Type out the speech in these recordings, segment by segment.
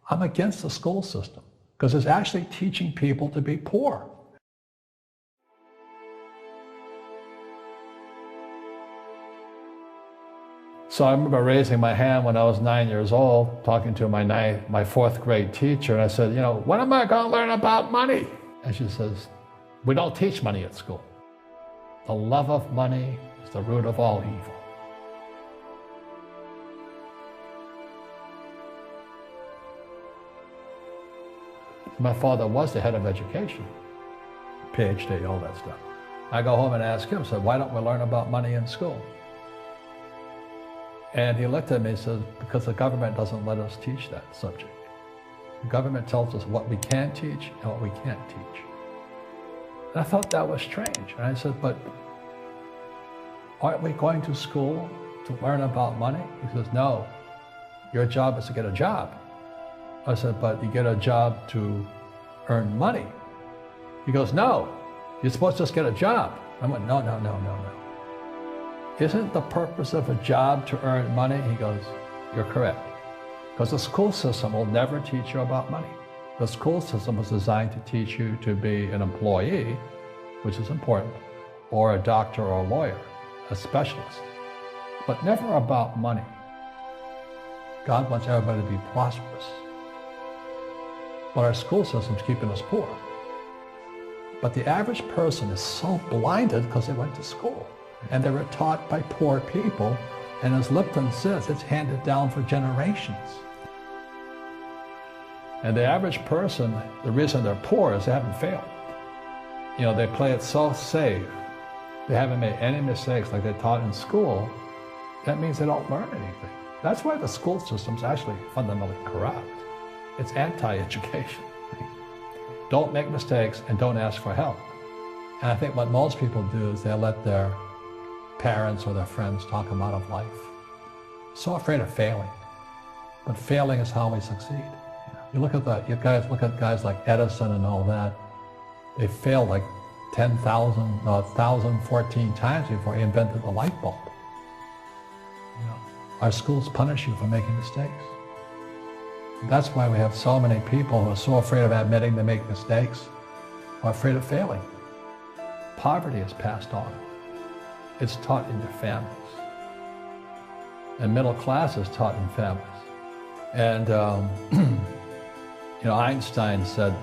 I'm against the school system because it's actually teaching people to be poor. So I remember raising my hand when I was 9 years old, talking to my fourth grade teacher, and I said, you know, when am I going to learn about money? And she says, we don't teach money at school. The love of money is the root of all evil. My father was the head of education, PhD, all that stuff. I go home and ask him, said, why don't we learn about money in school? And he looked at me and said, because the government doesn't let us teach that subject. The government tells us what we can teach and what we can't teach. And I thought that was strange. And I said, but aren't we going to school to learn about money? He says, no, your job is to get a job. I said, but you get a job to earn money. He goes, no, you're supposed to just get a job. I went, no. Isn't the purpose of a job to earn money? He goes, you're correct. Because the school system will never teach you about money. The school system was designed to teach you to be an employee, which is important, or a doctor or a lawyer, a specialist, but never about money. God wants everybody to be prosperous. But our school system's keeping us poor. But the average person is so blinded because they went to school. And they were taught by poor people, and as Lipton says, it's handed down for generations. And the average person, the reason they're poor is they haven't failed. You know, they play it so safe. They haven't made any mistakes like they taught in school. That means they don't learn anything. That's why the school system's actually fundamentally corrupt. It's anti-education. Don't make mistakes and don't ask for help. And I think what most people do is they let their parents or their friends talk them out of life. So afraid of failing. But failing is how we succeed. You look at guys like Edison and all that. They failed like 1,014 times before he invented the light bulb. You know, our schools punish you for making mistakes. That's why we have so many people who are so afraid of admitting they make mistakes, or afraid of failing. Poverty is passed on. It's taught in your families. And middle class is taught in families. And, you know, Einstein said,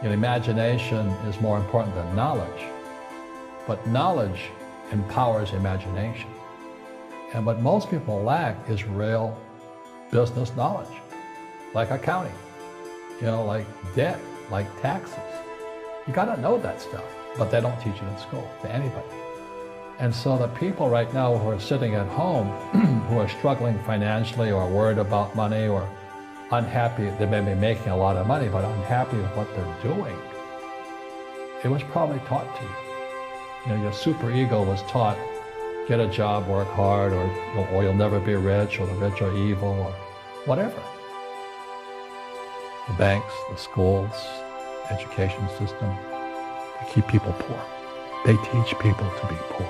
you know, imagination is more important than knowledge. But knowledge empowers imagination. And what most people lack is real business knowledge, like accounting, you know, like debt, like taxes. You gotta know that stuff, but they don't teach it in school to anybody. And so the people right now who are sitting at home, who are struggling financially or worried about money or unhappy, they may be making a lot of money, but unhappy with what they're doing, it was probably taught to you. You know, your superego was taught, get a job, work hard, or you'll never be rich, or the rich are evil, or whatever. The banks, the schools, education system, they keep people poor. They teach people to be poor.